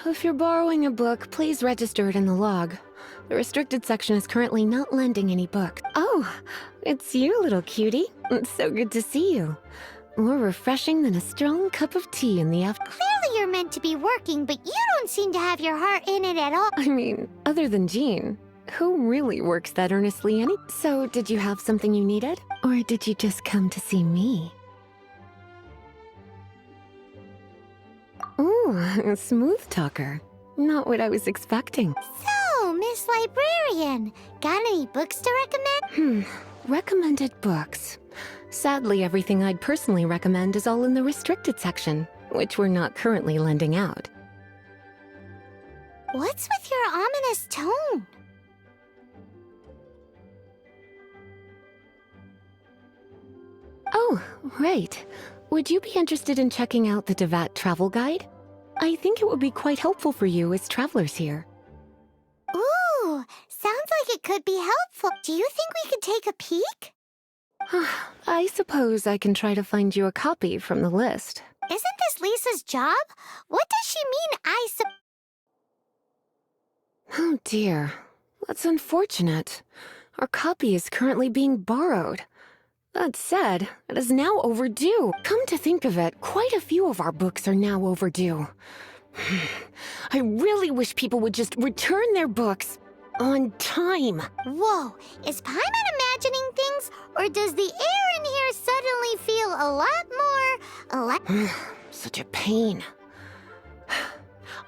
If you're borrowing a book, please register it in the log. The restricted section is currently not lending any books. Oh, it's you, little cutie. It's so good to see you. More refreshing than a strong cup of tea in the afternoon. Clearly you're meant to be working, but you don't seem to have your heart in it at all. I mean, other than Jean, who really works that earnestly So, did you have something you needed? Or did you just come to see me? Ooh, a smooth talker. Not what I was expecting. So, Miss Librarian, got any books to recommend? Recommended books. Sadly, everything I'd personally recommend is all in the restricted section, which we're not currently lending out. What's with your ominous tone? Oh, right. Would you be interested in checking out the Devat travel guide? I think it would be quite helpful for you as travelers here. Ooh, sounds like it could be helpful. Do you think we could take a peek? I suppose I can try to find you a copy from the list. Isn't this Lisa's job? What does she mean, Oh dear, that's unfortunate. Our copy is currently being borrowed. That said, it is now overdue. Come to think of it, quite a few of our books are now overdue. I really wish people would just return their books on time. Whoa, is Paimon imagining things, or does the air in here suddenly feel a lot more... Such a pain.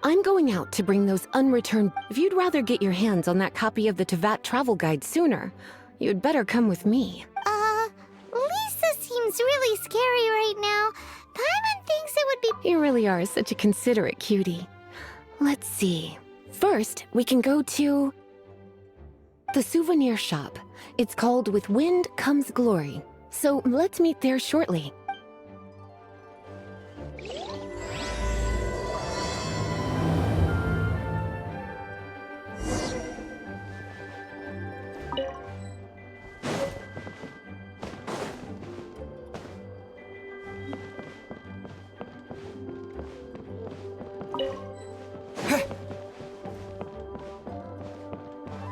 I'm going out to bring those unreturned... If you'd rather get your hands on that copy of the Tevat travel guide sooner, you'd better come with me. Lisa seems really scary right now. Paimon thinks it would be... You really are such a considerate cutie. Let's see. First, we can go to... the souvenir shop. It's called With Wind Comes Glory. So let's meet there shortly.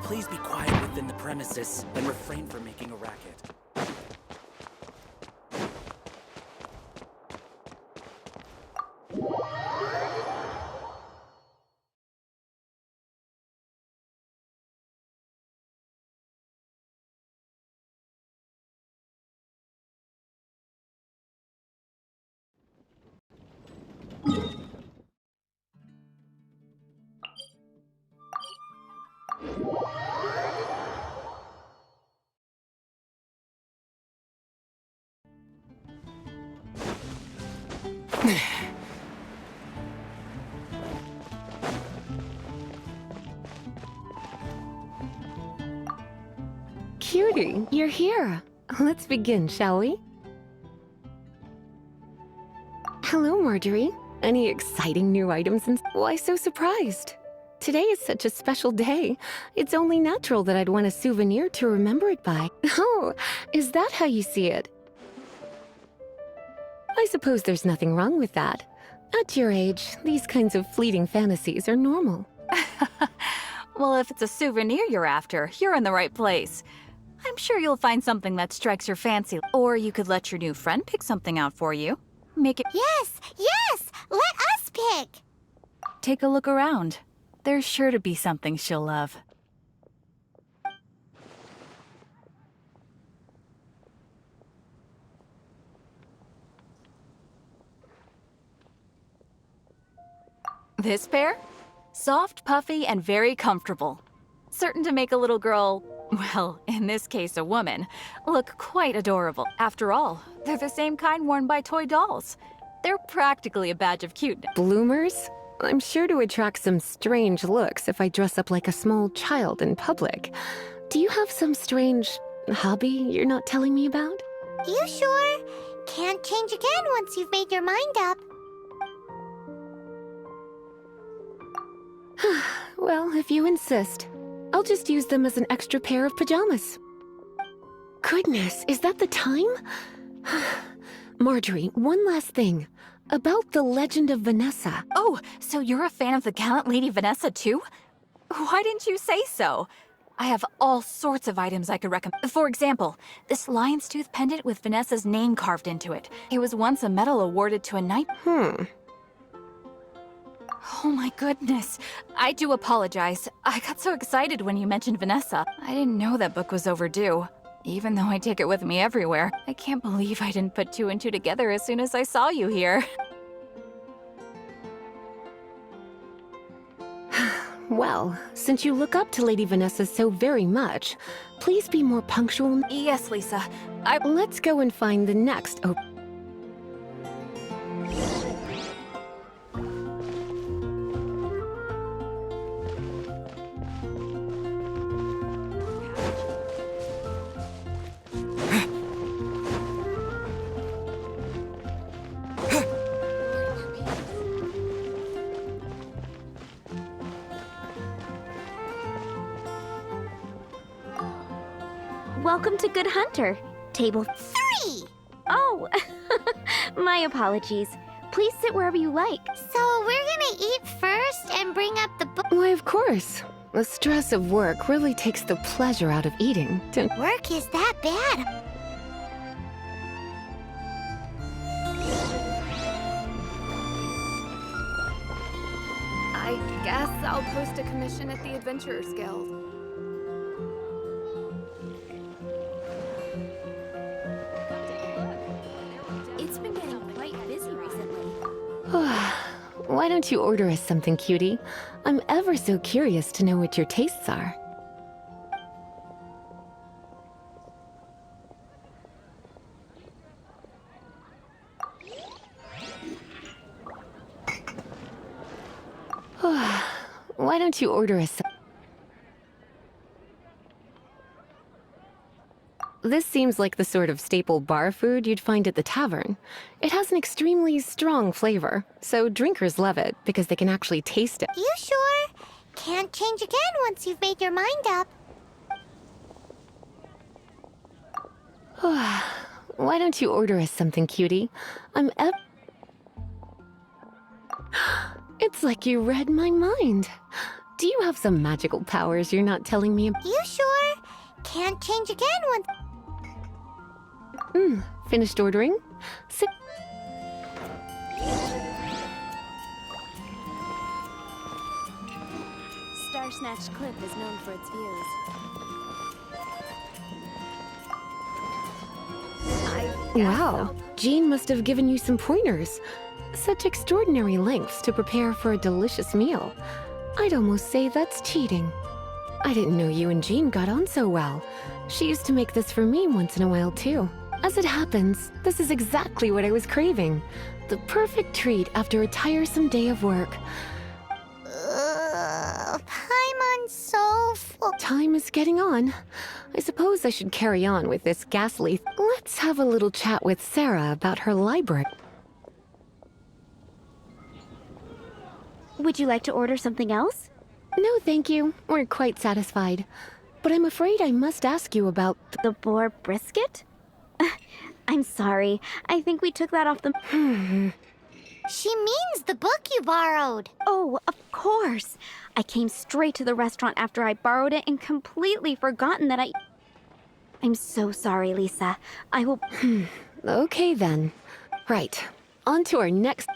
Please be quiet within the premises and refrain from making a racket. Cutie, you're here. Let's begin, shall we? Hello, Marjorie. Any exciting new items and... Why so surprised? Today is such a special day. It's only natural that I'd want a souvenir to remember it by. Oh, is that how you see it? I suppose there's nothing wrong with that. At your age, these kinds of fleeting fantasies are normal. Well, if it's a souvenir you're after, you're in the right place. I'm sure you'll find something that strikes your fancy. Or you could let your new friend pick something out for you. Make it... Yes, yes! Let us pick! Take a look around. There's sure to be something she'll love. This pair? Soft, puffy, and very comfortable. Certain to make a little girl, well, in this case a woman, look quite adorable. After all, they're the same kind worn by toy dolls. They're practically a badge of cuteness. Bloomers? I'm sure to attract some strange looks if I dress up like a small child in public. Do you have some strange hobby you're not telling me about? You sure? Can't change again once you've made your mind up. Well, if you insist, I'll just use them as an extra pair of pajamas. Goodness, is that the time? Marjorie, one last thing. About the legend of Vanessa. Oh, so you're a fan of the gallant Lady Vanessa too? Why didn't you say so? I have all sorts of items I could recommend. For example, this lion's tooth pendant with Vanessa's name carved into it. It was once a medal awarded to a knight. Oh my goodness. I do apologize. I got so excited when you mentioned Vanessa. I didn't know that book was overdue. Even though I take it with me everywhere. I can't believe I didn't put two and two together as soon as I saw you here. Well, since you look up to Lady Vanessa so very much, please be more punctual. Yes, Lisa. Let's go and find the next Welcome to Good Hunter. Table 3! Oh, my apologies. Please sit wherever you like. So we're gonna eat first and bring up the book. Why, of course. The stress of work really takes the pleasure out of eating. Work is that bad? I guess I'll post a commission at the Adventurers Guild. It's been getting quite busy recently. Why don't you order us something, cutie? I'm ever so curious to know what your tastes are. Why don't you order us some... This seems like the sort of staple bar food you'd find at the tavern. It has an extremely strong flavor, so drinkers love it because they can actually taste it. You sure? Can't change again once you've made your mind up. Why don't you order us something, cutie? It's like you read my mind. Do you have some magical powers you're not telling me about? You sure? Can't change again once... Finished ordering? Sit. Star Snatch Cliff is known for its views. Wow, Jean must have given you some pointers. Such extraordinary lengths to prepare for a delicious meal. I'd almost say that's cheating. I didn't know you and Jean got on so well. She used to make this for me once in a while, too. As it happens, this is exactly what I was craving. The perfect treat after a tiresome day of work. Paimon's so full. Time is getting on. I suppose I should carry on with this ghastly... Let's have a little chat with Sarah about her library. Would you like to order something else? No, thank you. We're quite satisfied. But I'm afraid I must ask you about The boar brisket? I'm sorry. I think we took that off the... She means the book you borrowed. Oh, of course. I came straight to the restaurant after I borrowed it and completely forgotten that I'm so sorry, Lisa. I will... Okay, then. Right. On to our next...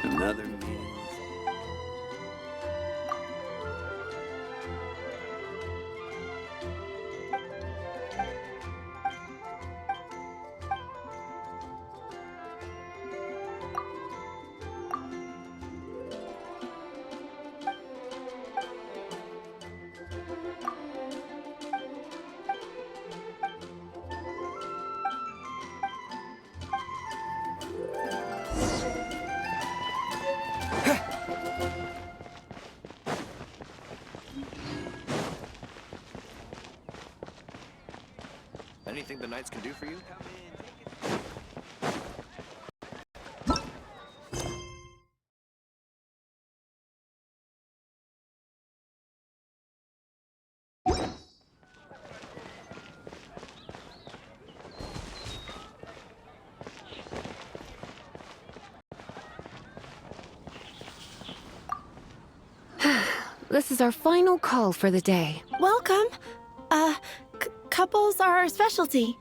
Another meeting. Anything the Knights can do for you? This is our final call for the day. Welcome. Couples are our specialty.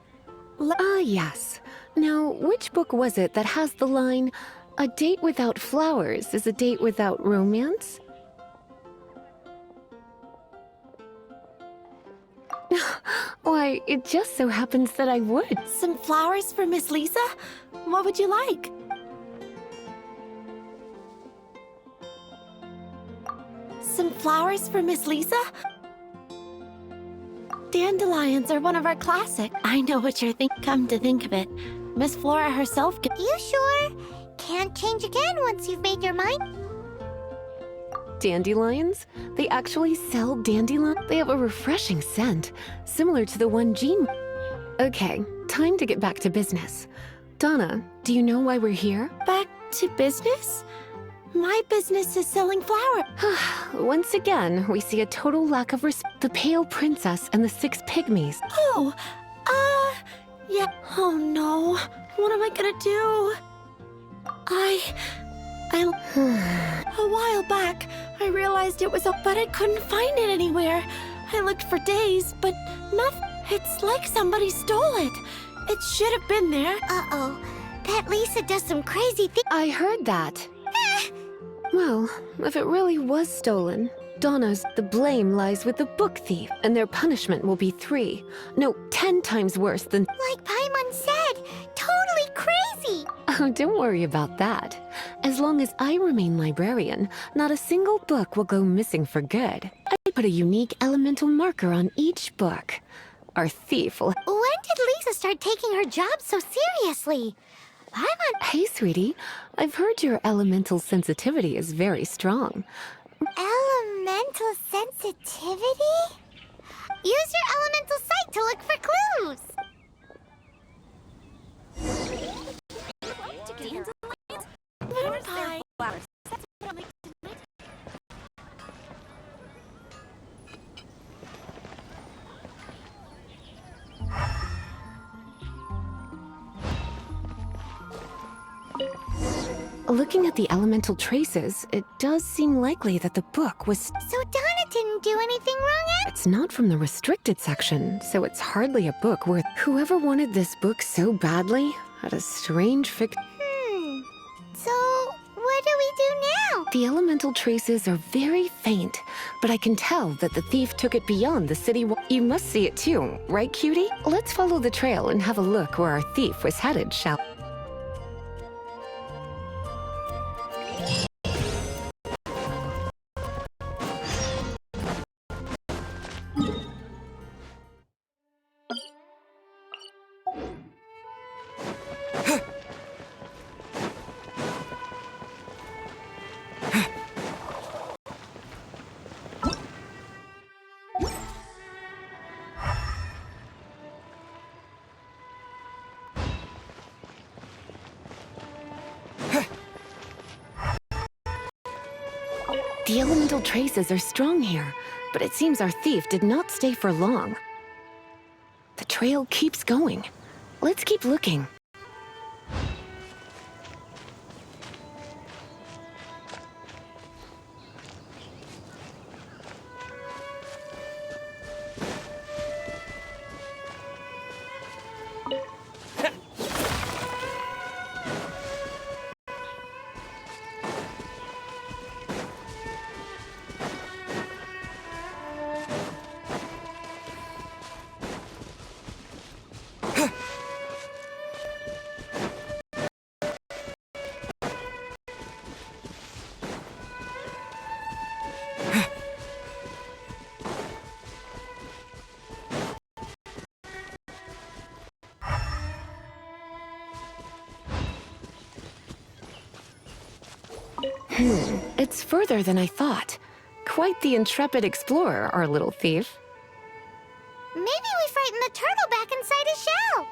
Yes. Now, which book was it that has the line, "A date without flowers is a date without romance"? Why, it just so happens that I would. Some flowers for Miss Lisa? What would you like? Some flowers for Miss Lisa? Dandelions are one of our classic. I know what you're thinking. Come to think of it, Miss Flora herself. You sure? Can't change again once you've made your mind. Dandelions? They actually sell dandelion? They have a refreshing scent, similar to the one Jean... Okay, time to get back to business. Donna, do you know why we're here? Back to business? My business is selling flowers. Once again, we see a total lack of respect. The Pale Princess and the Six Pygmies. Oh, yeah. Oh no, what am I gonna do? A while back, I realized it was up, but I couldn't find it anywhere. I looked for days, but nothing. It's like somebody stole it. It should have been there. Uh-oh. That Lisa does some crazy things. I heard that. Well, if it really was stolen, the blame lies with the book thief, and their punishment will be 10 times worse than... Like Paimon said, totally crazy. Oh, don't worry about that. As long as I remain librarian, not a single book will go missing for good. I put a unique elemental marker on each book. Our thief will... When did Lisa start taking her job so seriously? Paimon... Hey, sweetie. I've heard your elemental sensitivity is very strong. Elemental sensitivity? Use your elemental sight to look for clues. Looking at the elemental traces, it does seem likely that the book was... So Donna didn't do anything wrong It's not from the restricted section, so it's hardly a book worth... Whoever wanted this book so badly had a strange So, what do we do now? The elemental traces are very faint, but I can tell that the thief took it beyond the city You must see it too, right, cutie? Let's follow the trail and have a look where our thief was headed, shall we? The elemental traces are strong here, but it seems our thief did not stay for long. The trail keeps going. Let's keep looking. It's further than I thought. Quite the intrepid explorer, our little thief. Maybe we frightened the turtle back inside his shell.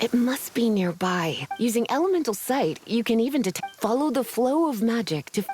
It must be nearby. Using elemental sight, you can even follow the flow of magic to...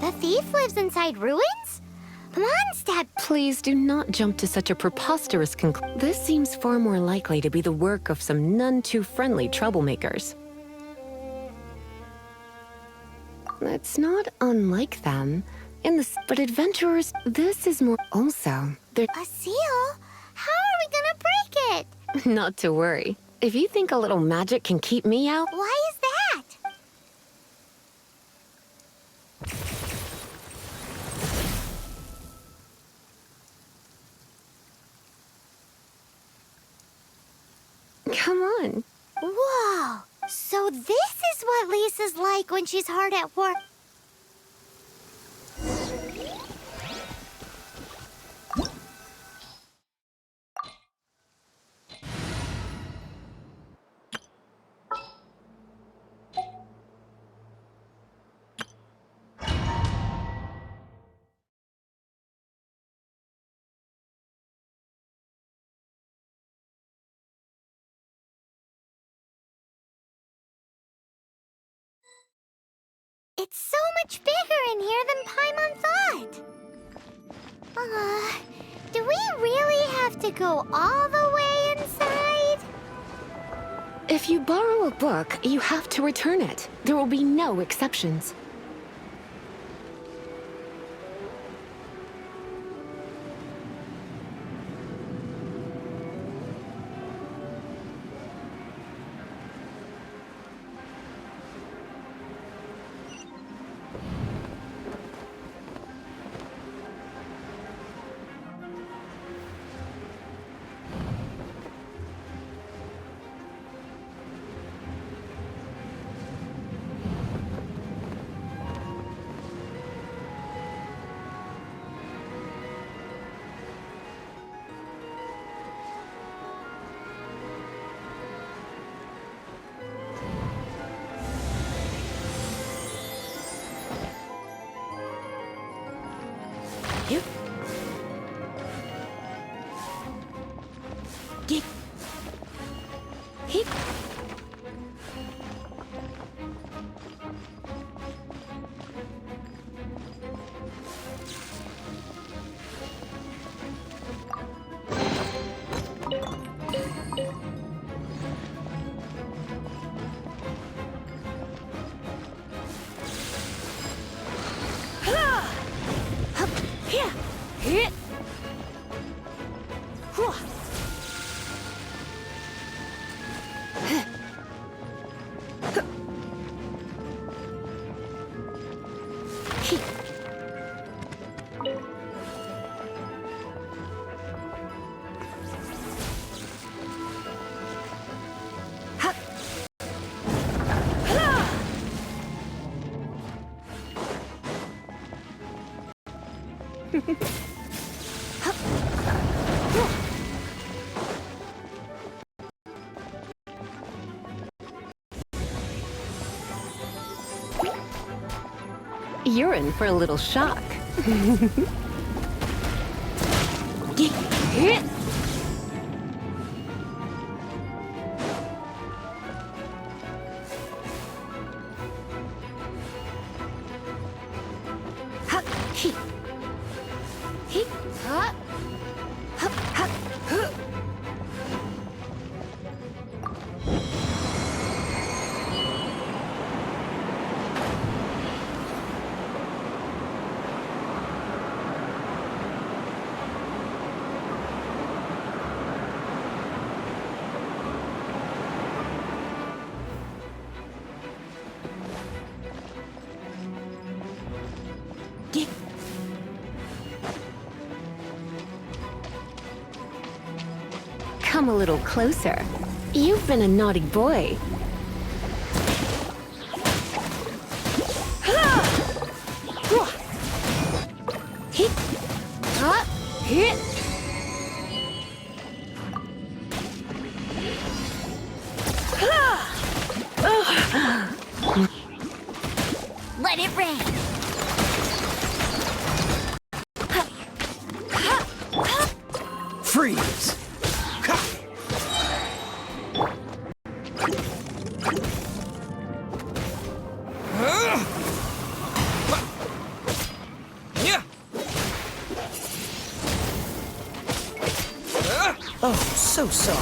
The thief lives inside ruins? Mondstadt! Please do not jump to such a preposterous conclusion. This seems far more likely to be the work of some none-too-friendly troublemakers. It's not unlike them. But adventurers, this is more... Also, they're... A seal? How are we gonna break it? Not to worry. If you think a little magic can keep me out... Why is that? Come on. Whoa! So this is what Lisa's like when she's hard at work. It's so much bigger in here than Paimon thought. Do we really have to go all the way inside? If you borrow a book, you have to return it. There will be no exceptions. Yep. Get. Hit. Here. Hit. You're in for a little shock. Hit. Come a little closer. You've been a naughty boy. Hit. Hit. Let it rain. Freeze! Oh, so sorry.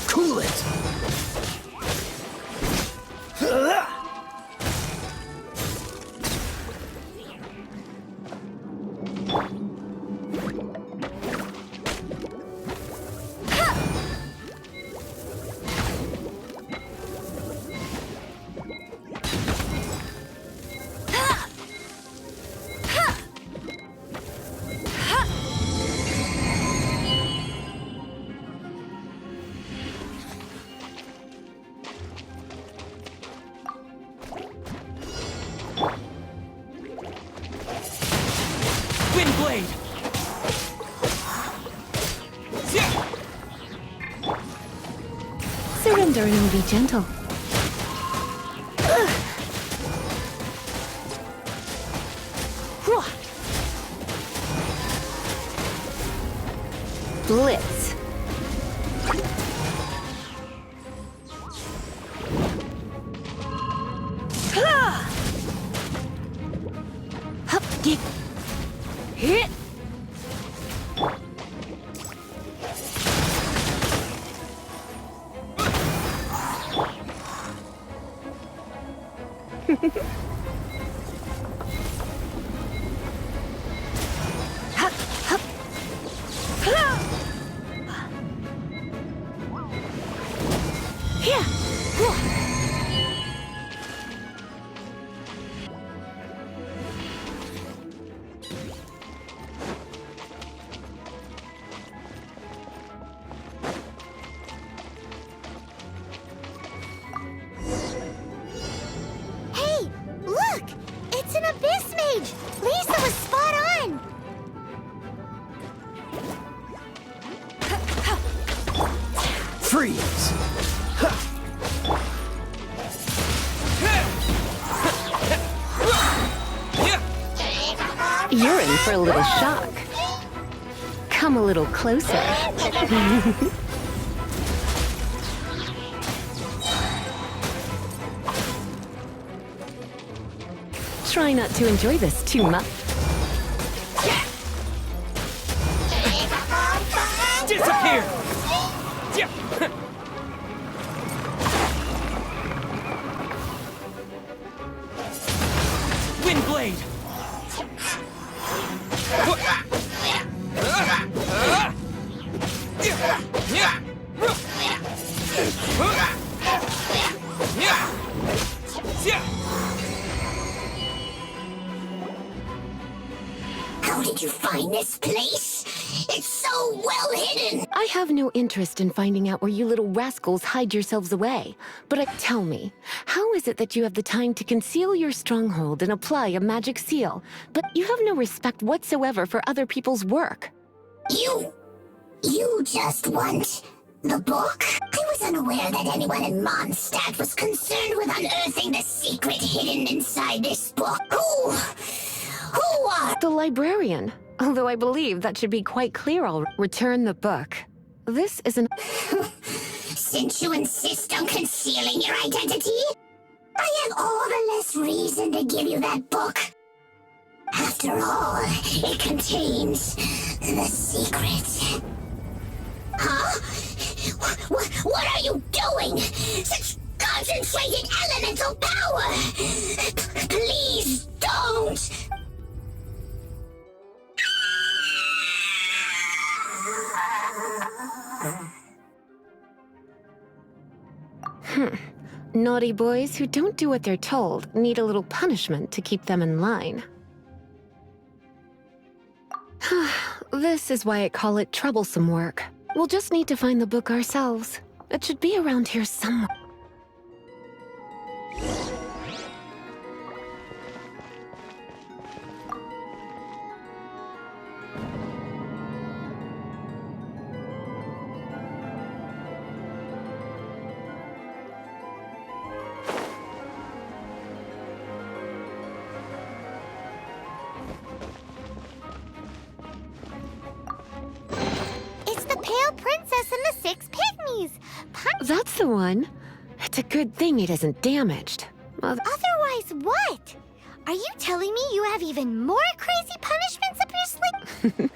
Cool it! Windblade! Surrender and be gentle. Blitz. Hey, look! It's an abyss mage! Lisa was spot on! Freeze! You're in for a little shock. Come a little closer. Try not to enjoy this too much. Disappear! Wind blade! How did you find this place? It's so well hidden! I have no interest in finding out where you little rascals hide yourselves away. But tell me, how is it that you have the time to conceal your stronghold and apply a magic seal, but you have no respect whatsoever for other people's work? You just want the book? I was unaware that anyone in Mondstadt was concerned with unearthing the secret hidden inside this book. Who are... The librarian. Although I believe that should be quite clear, I'll return the book. This is an... Since you insist on concealing your identity, I have all the less reason to give you that book. After all, it contains the secret. Huh? What are you doing? Such concentrated elemental power! Please don't! Naughty boys who don't do what they're told need a little punishment to keep them in line. This is why I call it troublesome work. We'll just need to find the book ourselves. It should be around here somewhere. Princess and the Six Pygmies! That's the one. It's a good thing it isn't damaged. Otherwise, what? Are you telling me you have even more crazy punishments up your sleeve?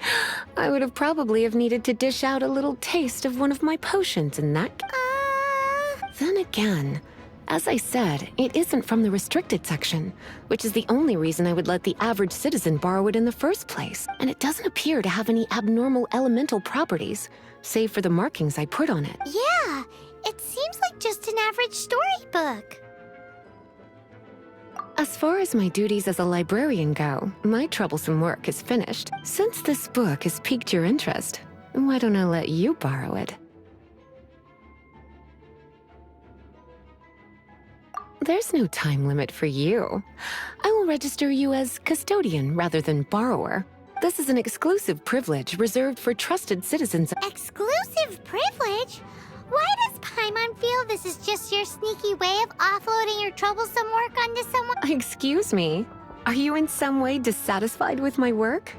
I would have probably have needed to dish out a little taste of one of my potions in that. Then again, as I said, it isn't from the restricted section, which is the only reason I would let the average citizen borrow it in the first place. And it doesn't appear to have any abnormal elemental properties, save for the markings I put on it. Yeah, it seems like just an average storybook. As far as my duties as a librarian go, my troublesome work is finished. Since this book has piqued your interest, why don't I let you borrow it? There's no time limit for you. I will register you as custodian rather than borrower. This is an exclusive privilege reserved for trusted citizens. Exclusive privilege? Why does Paimon feel this is just your sneaky way of offloading your troublesome work onto someone? Excuse me, are you in some way dissatisfied with my work?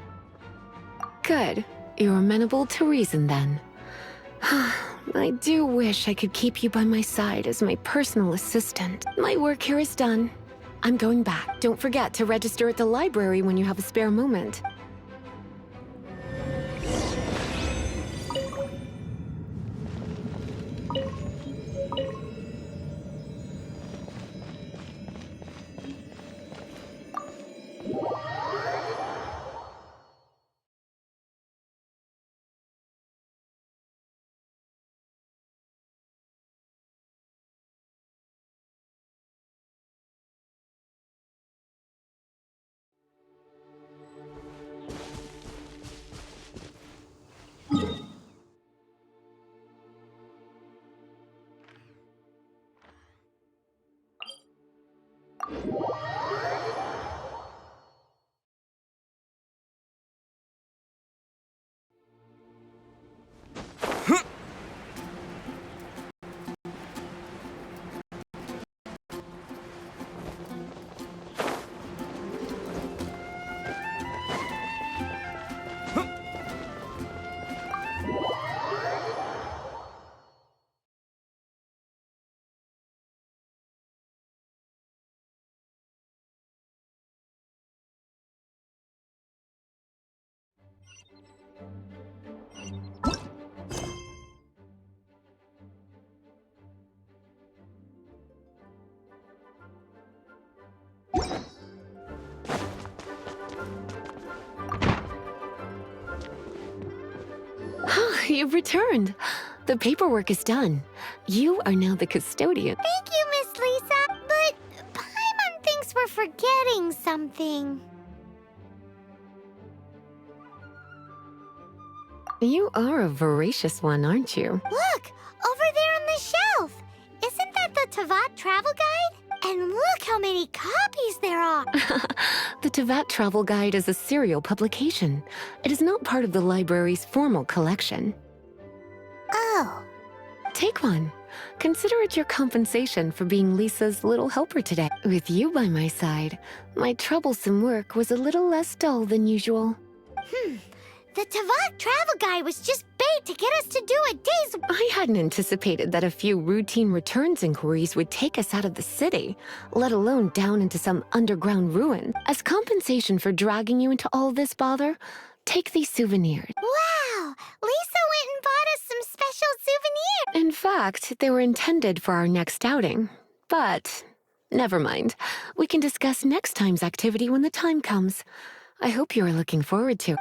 Good, you're amenable to reason then. I do wish I could keep you by my side as my personal assistant. My work here is done. I'm going back. Don't forget to register at the library when you have a spare moment. You've returned. The paperwork is done. You are now the custodian. Thank you, Miss Lisa. But Paimon thinks we're forgetting something. You are a voracious one, aren't you? Look, over there on the shelf. Isn't that the Tavat travel guide? And look how many copies there are. The Tavat Travel Guide is a serial publication. It is not part of the library's formal collection. Oh. Take one. Consider it your compensation for being Lisa's little helper today. With you by my side, my troublesome work was a little less dull than usual. The Tavat travel guide was just bait to get us to do a day's... I hadn't anticipated that a few routine returns inquiries would take us out of the city, let alone down into some underground ruin. As compensation for dragging you into all this bother, take these souvenirs. Wow! Lisa went and bought us some special souvenirs! In fact, they were intended for our next outing. But, never mind. We can discuss next time's activity when the time comes. I hope you are looking forward to it.